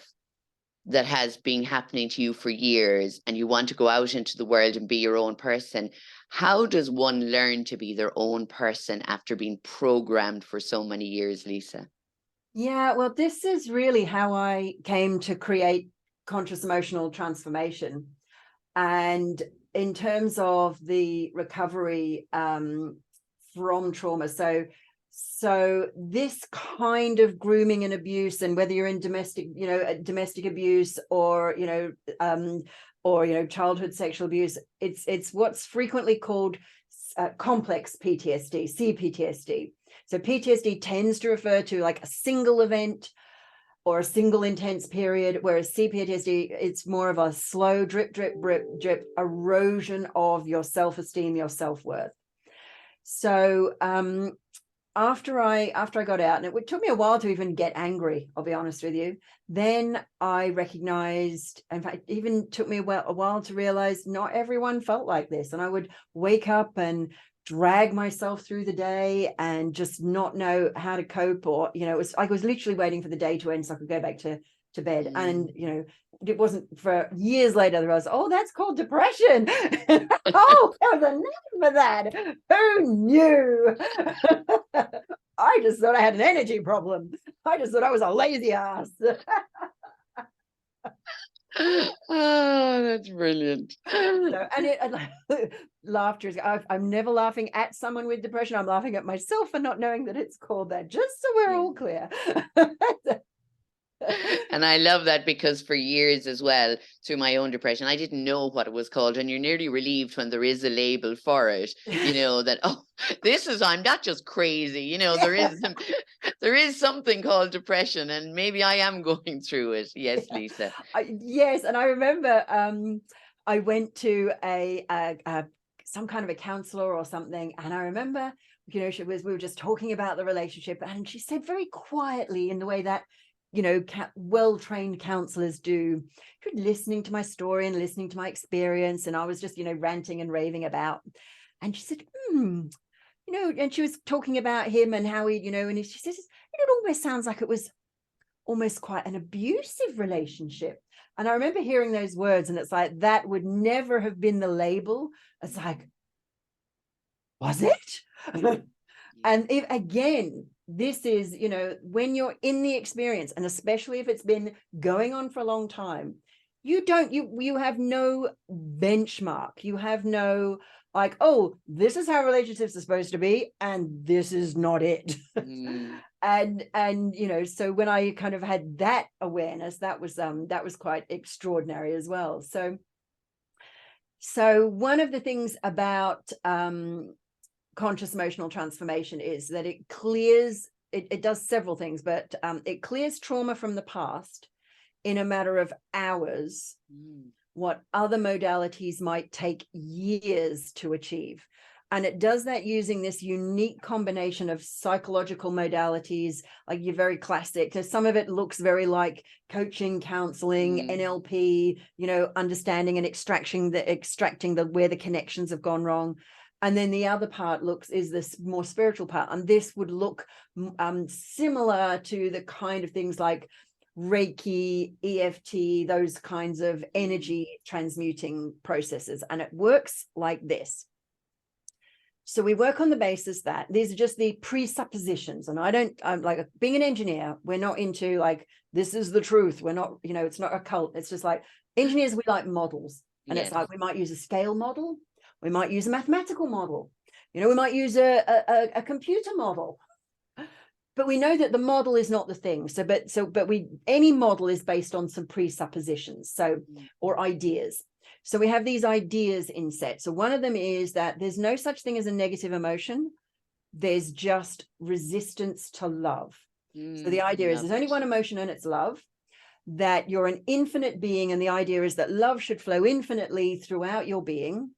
that has been happening to you for years, and you want to go out into the world and be your own person. How does one learn to be their own person after being programmed for so many years, Lisa? Yeah, well, this is really how I came to create conscious emotional transformation. And in terms of the recovery from trauma, so this kind of grooming and abuse, and whether you're in domestic abuse or childhood sexual abuse, it's what's frequently called complex PTSD, CPTSD. So PTSD tends to refer to like a single event or a single intense period, whereas CPTSD, it's more of a slow drip, drip, drip, drip erosion of your self-esteem, your self-worth. So after I got out, and it took me a while to even get angry, I'll be honest with you, then I recognized, in fact, it even took me a while to realize not everyone felt like this. And I would wake up and drag myself through the day and just not know how to cope, or I was literally waiting for the day to end so I could go back to bed. And it wasn't for years later that I was, oh, that's called depression. Oh, there was a name for that. Who knew? I just thought I had an energy problem. I just thought I was a lazy ass. Oh, that's brilliant. Laughter is, I'm never laughing at someone with depression. I'm laughing at myself for not knowing that it's called that, just so we're all clear. And I love that, because for years as well, through my own depression, I didn't know what it was called. And you're nearly relieved when there is a label for it, that, oh, I'm not just crazy, there is something called depression, and maybe I am going through it. Yes, Lisa. Yes. And I remember I went to some kind of a counselor or something. And I remember, we were just talking about the relationship, and she said very quietly, in the way that well-trained counselors do, listening to my story and listening to my experience, and I was just ranting and raving about, and she said, and she was talking about him and how he, and she says, it almost sounds like it was almost quite an abusive relationship. And I remember hearing those words, and it's like, that would never have been the label. It's like, was it? And if, again, this is, when you're in the experience, and especially if it's been going on for a long time, you have no benchmark. You have no like, oh, this is how relationships are supposed to be, and this is not it. And so when I kind of had that awareness, that was quite extraordinary as well. So one of the things about conscious emotional transformation is that it clears, it does several things, but it clears trauma from the past in a matter of hours, what other modalities might take years to achieve. And it does that using this unique combination of psychological modalities, like your very classic. So some of it looks very like coaching, counseling, NLP, understanding and extracting the where the connections have gone wrong. And then the other part is this more spiritual part. And this would look similar to the kind of things like Reiki, EFT, those kinds of energy transmuting processes. And it works like this. So we work on the basis that these are just the presuppositions. And I'm like, being an engineer, we're not into like, this is the truth. We're not, it's not a cult. It's just like, engineers, we like models. And It's like, we might use a scale model. We might use a mathematical model. We might use a computer model. But we know that the model is not the thing. Any model is based on some presuppositions, or ideas. So we have these ideas in set. So one of them is that there's no such thing as a negative emotion. There's just resistance to love. So the idea is there's only one emotion, and it's love. That you're an infinite being, and the idea is that love should flow infinitely throughout your being.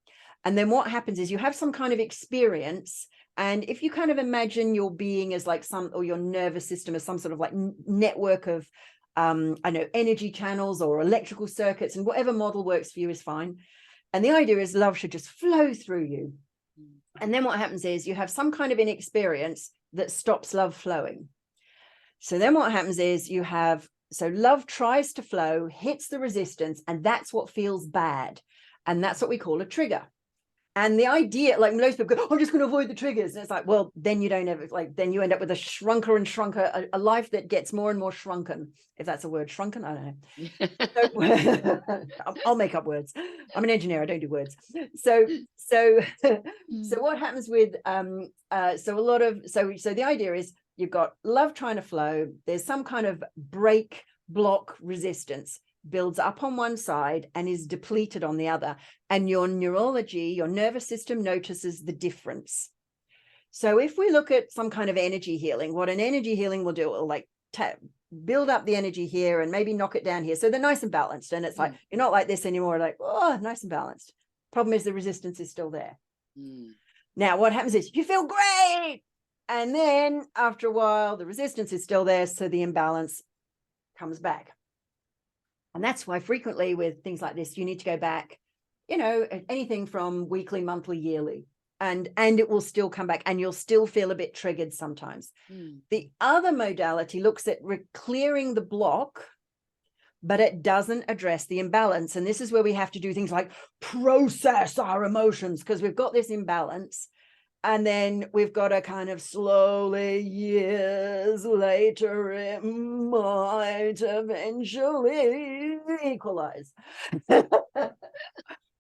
And then what happens is you have some kind of experience. And if you kind of imagine your being as like or your nervous system as some sort of like network of energy channels or electrical circuits, and whatever model works for you is fine. And the idea is love should just flow through you. And then what happens is you have some kind of inexperience that stops love flowing. So then what happens is love tries to flow, hits the resistance, and that's what feels bad. And that's what we call a trigger. And the idea, like most people go, I'm just going to avoid the triggers. And it's like, well, then you don't ever, then you end up with a shrunker and shrunker, a life that gets more and more shrunken. If that's a word, shrunken, I don't know. I'll make up words. I'm an engineer. I don't do words. So what happens with, so the idea is you've got love trying to flow. There's some kind of break, block, resistance. Builds up on one side and is depleted on the other, and your neurology, your nervous system, notices the difference. So if we look at some kind of energy healing, what an energy healing will do, it will like build up the energy here and maybe knock it down here, so they're nice and balanced. And it's like, you're not like this anymore, like, oh, nice and balanced. Problem is the resistance is still there. Now what happens is you feel great, and then after a while the resistance is still there, so the imbalance comes back. And that's why frequently with things like this, you need to go back, anything from weekly, monthly, yearly, and it will still come back, and you'll still feel a bit triggered sometimes. The other modality looks at clearing the block, but it doesn't address the imbalance. And this is where we have to do things like process our emotions, because we've got this imbalance. And then we've got to kind of slowly, years later, it might eventually equalize. But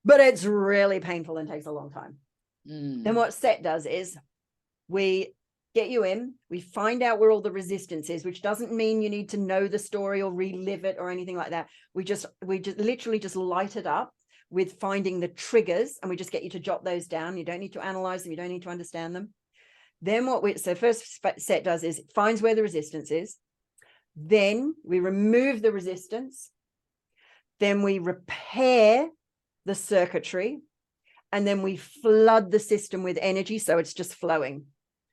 it's really painful and takes a long time. Then what SET does is we get you in, we find out where all the resistance is, which doesn't mean you need to know the story or relive it or anything like that. We just literally just light it up with finding the triggers, and we just get you to jot those down. You don't need to analyze them. You don't need to understand them. Then first SET does is it finds where the resistance is. Then we remove the resistance. Then we repair the circuitry, and then we flood the system with energy. So it's just flowing,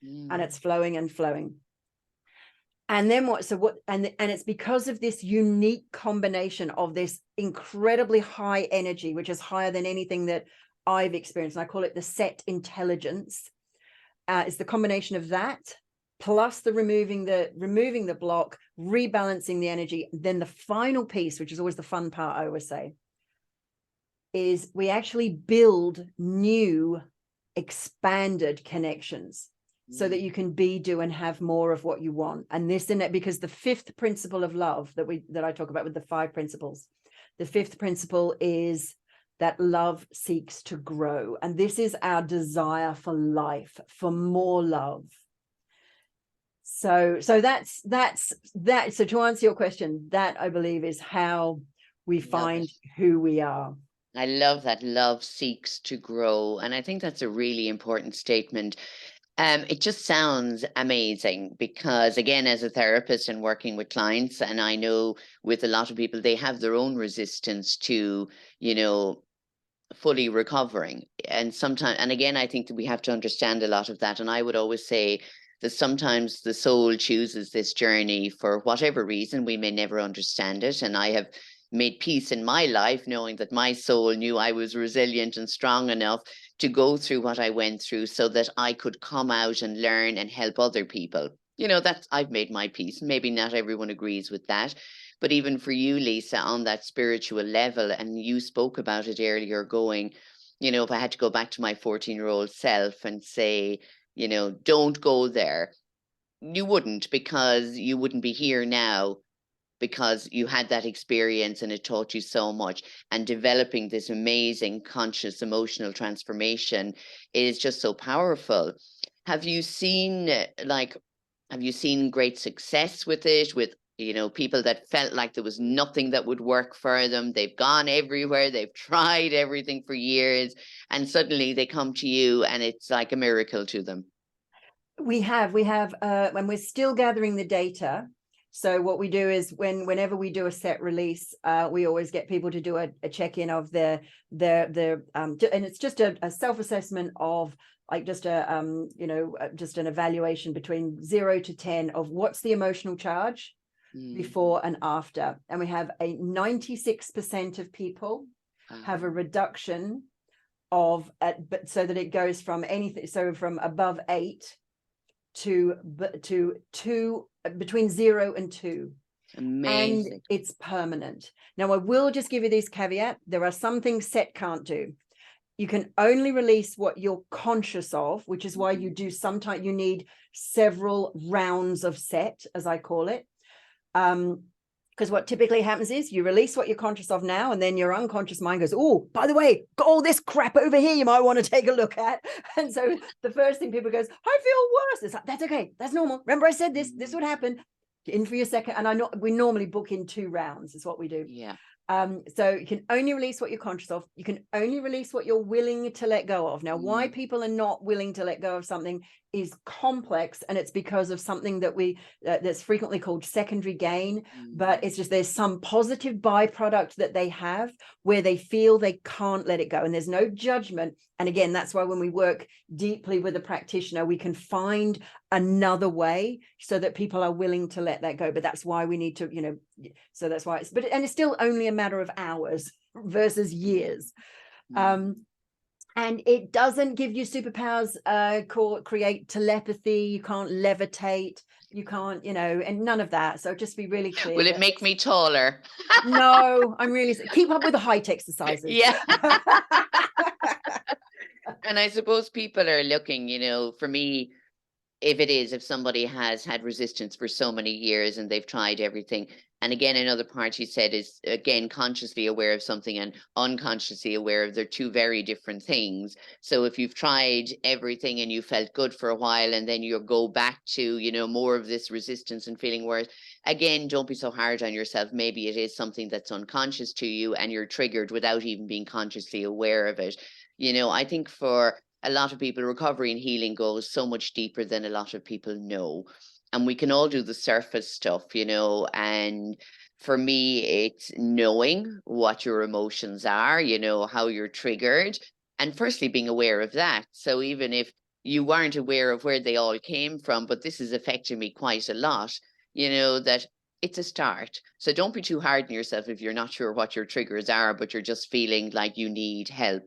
and it's flowing and flowing. And then and it's because of this unique combination of this incredibly high energy, which is higher than anything that I've experienced. And I call it the SET intelligence. it's the combination of that plus the removing the block, rebalancing the energy. Then the final piece, which is always the fun part, I always say, is we actually build new expanded connections so that you can be, do, and have more of what you want. And this in it, because the fifth principle of love that I talk about with the 5 principles, the fifth principle is that love seeks to grow. And this is our desire for life, for more love. So that's that. So to answer your question, that I believe is how we find who we are. I love that. Love seeks to grow. And I think that's a really important statement. It just sounds amazing because, again, as a therapist and working with clients, and I know with a lot of people, they have their own resistance to, fully recovering. And sometimes, and again, I think that we have to understand a lot of that. And I would always say that sometimes the soul chooses this journey for whatever reason. We may never understand it. And I have made peace in my life knowing that my soul knew I was resilient and strong enough to go through what I went through so that I could come out and learn and help other people. That's, I've made my peace. Maybe not everyone agrees with that, but even for you, Lisa, on that spiritual level, and you spoke about it earlier, going, if I had to go back to my 14-year-old self and say, don't go there, you wouldn't, because you wouldn't be here now, because you had that experience and it taught you so much. And developing this amazing conscious emotional transformation is just so powerful. Have you seen great success with it, with people that felt like there was nothing that would work for them? They've gone everywhere, they've tried everything for years, and suddenly they come to you and it's like a miracle to them. We have, and we're still gathering the data. So what we do is whenever we do a set release, we always get people to do a check-in of their and it's just a self-assessment of like just an evaluation between 0 to 10 of what's the emotional charge before and after. And we have a 96% of people have a reduction of but so that it goes from anything, so from above 8 to 2, between 0 and 2. Amazing. And it's permanent. Now, I will just give you this caveat. There are some things set can't do. You can only release what you're conscious of, which is why you do sometimes you need several rounds of set, as I call it. Because what typically happens is you release what you're conscious of now, and then your unconscious mind goes, oh, by the way, got all this crap over here you might want to take a look at. And so the first thing people goes, I feel worse. It's like, that's okay. That's normal. Remember I said this would happen. Get in for your second. And we normally book in 2 rounds is what we do. Yeah. So you can only release what you're conscious of. You can only release what you're willing to let go of. Now, why people are not willing to let go of something is complex, and it's because of something that that's frequently called secondary gain. But it's just there's some positive byproduct that they have where they feel they can't let it go, and there's no judgment. And again, that's why when we work deeply with a practitioner, we can find another way so that people are willing to let that go. But that's why we need to, so that's why and it's still only a matter of hours versus years. And it doesn't give you superpowers, create telepathy. You can't levitate. You can't, and none of that. So just be really clear. Will it make me taller? No, I'm really, keep up with the height exercises. Yeah. And I suppose people are looking, for me, if somebody has had resistance for so many years and they've tried everything, and again, another part you said is, again, consciously aware of something and unconsciously aware of, they're 2 very different things. So if you've tried everything and you felt good for a while, and then you go back to, more of this resistance and feeling worse, again, don't be so hard on yourself. Maybe it is something that's unconscious to you and you're triggered without even being consciously aware of it. I think for a lot of people, recovery and healing goes so much deeper than a lot of people know. And we can all do the surface stuff, and for me, it's knowing what your emotions are, how you're triggered, and firstly, being aware of that. So even if you weren't aware of where they all came from, but this is affecting me quite a lot, that it's a start. So don't be too hard on yourself if you're not sure what your triggers are, but you're just feeling like you need help.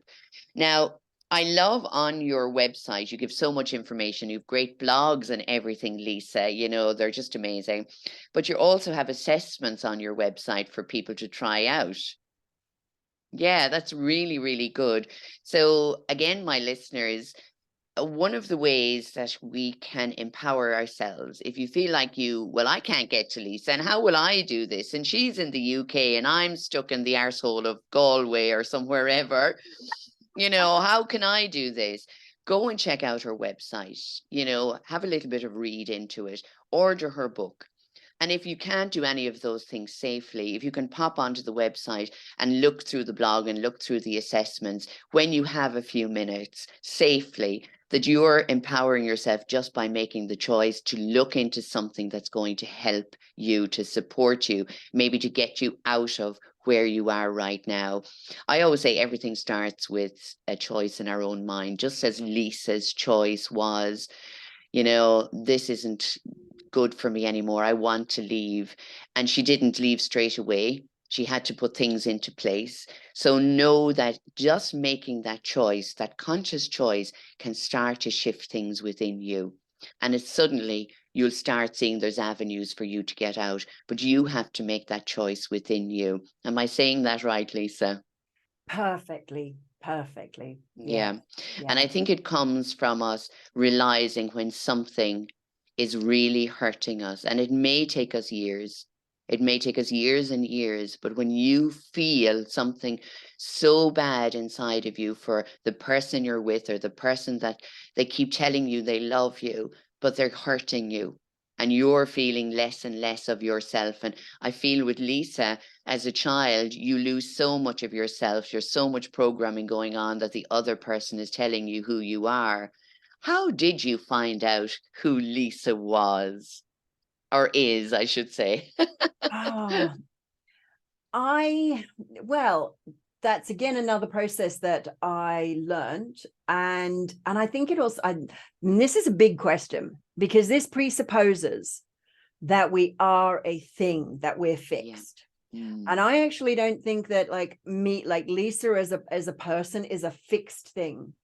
Now, I love on your website, you give so much information. You have great blogs and everything, Lisa. They're just amazing. But you also have assessments on your website for people to try out. Yeah, that's really, really good. So, again, my listeners, one of the ways that we can empower ourselves, if you feel like well, I can't get to Lisa, and how will I do this? And she's in the UK and I'm stuck in the arsehole of Galway or somewhere ever. How can I do this? Go and check out her website, have a little bit of read into it, order her book. And if you can't do any of those things safely, if you can pop onto the website and look through the blog and look through the assessments when you have a few minutes safely, that you're empowering yourself just by making the choice to look into something that's going to help you, to support you, maybe to get you out of where you are right now. I always say everything starts with a choice in our own mind, just as Lisa's choice was, this isn't good for me anymore. I want to leave. And she didn't leave straight away. She had to put things into place. So know that just making that choice, that conscious choice, can start to shift things within you. And it's suddenly you'll start seeing there's avenues for you to get out, but you have to make that choice within you. Am I saying that right, Lisa? Perfectly. Yeah. Yeah. And I think it comes from us realizing when something is really hurting us, and it may take us years. It may take us years and years, but when you feel something so bad inside of you for the person you're with, or the person that they keep telling you they love you, but they're hurting you, and you're feeling less and less of yourself. And I feel with Lisa, as a child, you lose so much of yourself. There's so much programming going on that the other person is telling you who you are. How did you find out who Lisa was, or is, I should say? Oh, well, that's again another process that I learned. And I think it also, and this is a big question, because this presupposes that we are a thing, that we're fixed. Yeah. Mm. And I actually don't think that like Lisa as a person is a fixed thing.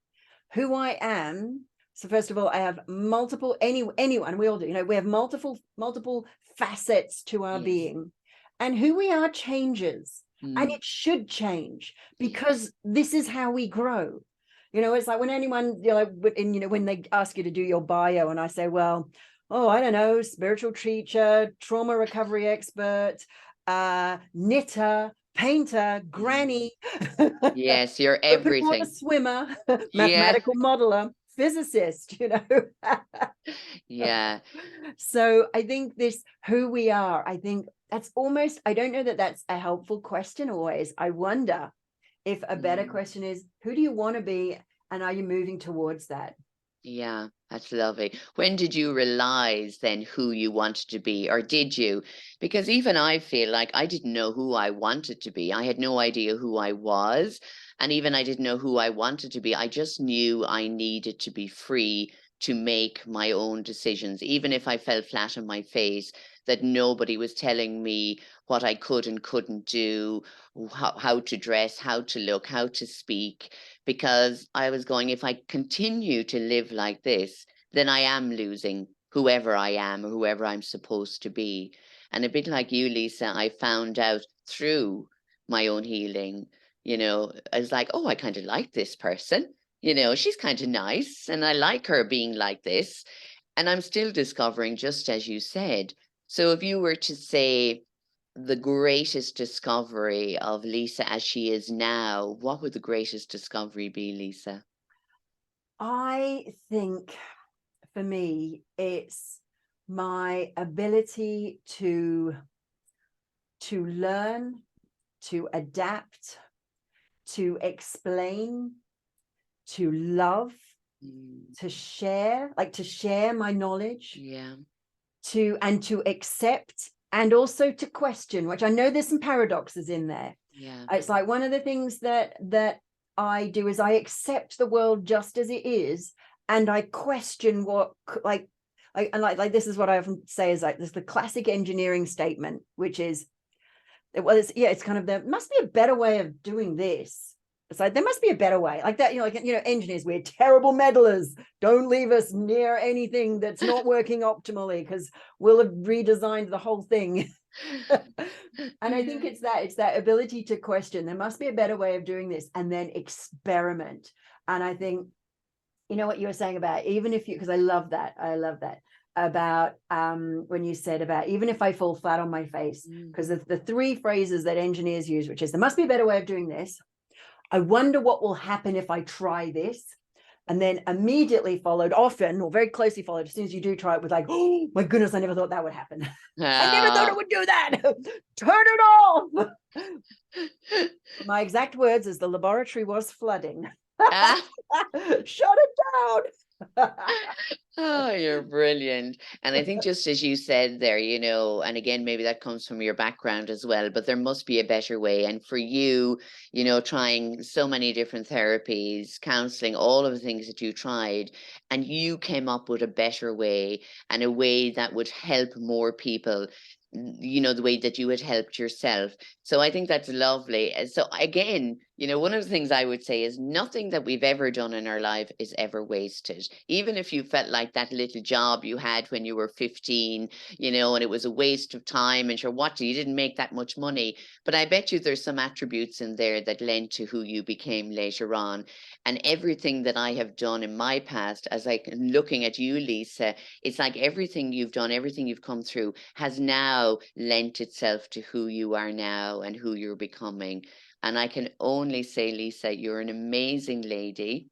Who I am. So first of all, I have multiple, anyone, we all do, we have multiple facets to our being, and who we are changes. And it should change, because this is how we grow. It's like when anyone, when they ask you to do your bio, and I say, well, I don't know, spiritual teacher, trauma recovery expert, knitter, painter, granny. Yes, you're Open water everything. swimmer, Yeah. mathematical modeler, physicist, Yeah. So I think this, who we are, I think that's almost, I don't know that that's a helpful question always. I wonder if a better question is, who do you want to be? And are you moving towards that? Yeah, that's lovely. When did you realize then who you wanted to be, or did you? Because even I feel like I didn't know who I wanted to be. I had no idea who I was. And even I didn't know who I wanted to be. I just knew I needed to be free to make my own decisions, even if I fell flat on my face, that nobody was telling me what I could and couldn't do, how to dress, how to look, how to speak, because I was going, if I continue to live like this, then I am losing whoever I am or whoever I'm supposed to be. And a bit like you, Lisa, I found out through my own healing, I was like, oh, I kind of like this person. She's kind of nice and I like her being like this. And I'm still discovering, just as you said. So if you were to say, the greatest discovery of Lisa as she is now, what would the greatest discovery be, Lisa? I think for me, it's my ability to learn, to adapt, to explain, to love, to share my knowledge, Yeah. to accept, and also to question, which I know there's some paradoxes in there. Yeah. It's like one of the things that I do is I accept the world just as it is, and I question what this is what I often say is like, this is the classic engineering statement, which is, it's kind of, there must be a better way of doing this. there must be a better way, like that, engineers, we're terrible meddlers, don't leave us near anything that's not working optimally because we'll have redesigned the whole thing. And I think it's that ability to question, there must be a better way of doing this, and then experiment. And I think, what you were saying about, even if you, because I love that about when you said about, even if I fall flat on my face, because the three phrases that engineers use, which is, there must be a better way of doing this, I wonder what will happen if I try this, and then immediately followed, often or very closely followed, as soon as you do try it, with like, oh my goodness, I never thought that would happen. I never thought it would do that. Turn it off. My exact words is, the laboratory was flooding. Shut it down. Oh, you're brilliant. And I think just as you said there, and again, maybe that comes from your background as well, but there must be a better way. And for you, trying so many different therapies, counseling, all of the things that you tried, and you came up with a better way, and a way that would help more people, the way that you had helped yourself. So I think that's lovely. So again, one of the things I would say is, nothing that we've ever done in our life is ever wasted. Even if you felt like that little job you had when you were 15, and it was a waste of time, and you didn't make that much money. But I bet you there's some attributes in there that lent to who you became later on. And everything that I have done in my past, as looking at you, Lisa, it's like everything you've done, everything you've come through has now lent itself to who you are now and who you're becoming. And I can only say, Lisa, you're an amazing lady.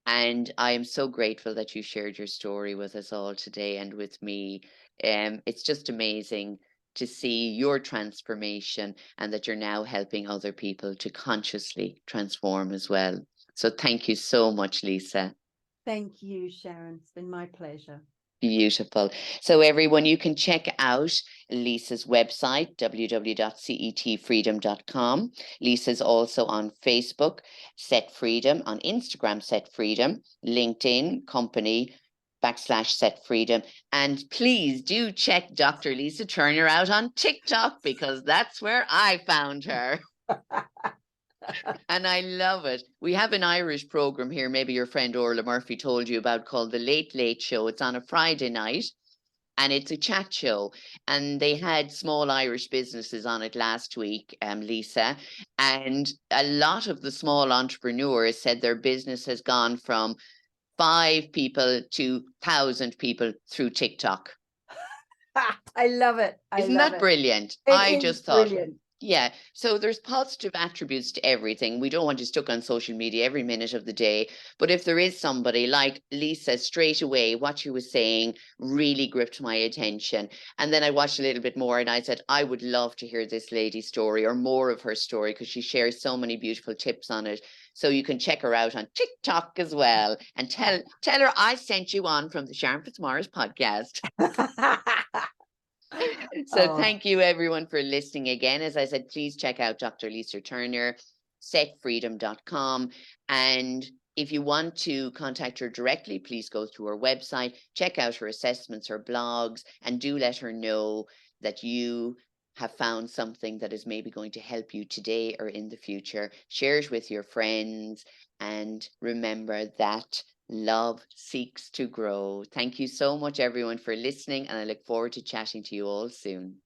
And I am so grateful that you shared your story with us all today and with me. It's just amazing to see your transformation, and that you're now helping other people to consciously transform as well. So thank you so much, Lisa. Thank you, Sharon. It's been my pleasure. Beautiful. So everyone, you can check out Lisa's website, www.cetfreedom.com. Lisa's also on Facebook, Set Freedom, on Instagram, Set Freedom, LinkedIn, company /Set Freedom. And please do check Dr. Lisa Turner out on TikTok, because that's where I found her. And I love it. We have an Irish program here, maybe your friend Orla Murphy told you about, called The Late Late Show. It's on a Friday night, and it's a chat show. And they had small Irish businesses on it last week, Lisa. And a lot of the small entrepreneurs said their business has gone from 5 people to 1,000 people through TikTok. I love it. Isn't that brilliant? I just thought, brilliant. Yeah. So there's positive attributes to everything. We don't want you stuck on social media every minute of the day. But if there is somebody like Lisa, straight away, what she was saying really gripped my attention. And then I watched a little bit more, and I said, I would love to hear this lady's story, or more of her story, because she shares so many beautiful tips on it. So you can check her out on TikTok as well, and tell her I sent you on from the Sharon Fitzmaurice podcast. So thank you everyone for listening again. As I said, please check out Dr. Lisa Turner, setfreedom.com. And if you want to contact her directly, please go to her website, check out her assessments, her blogs, and do let her know that you have found something that is maybe going to help you today or in the future. Share it with your friends, and remember that love seeks to grow. Thank you so much, everyone, for listening, and I look forward to chatting to you all soon.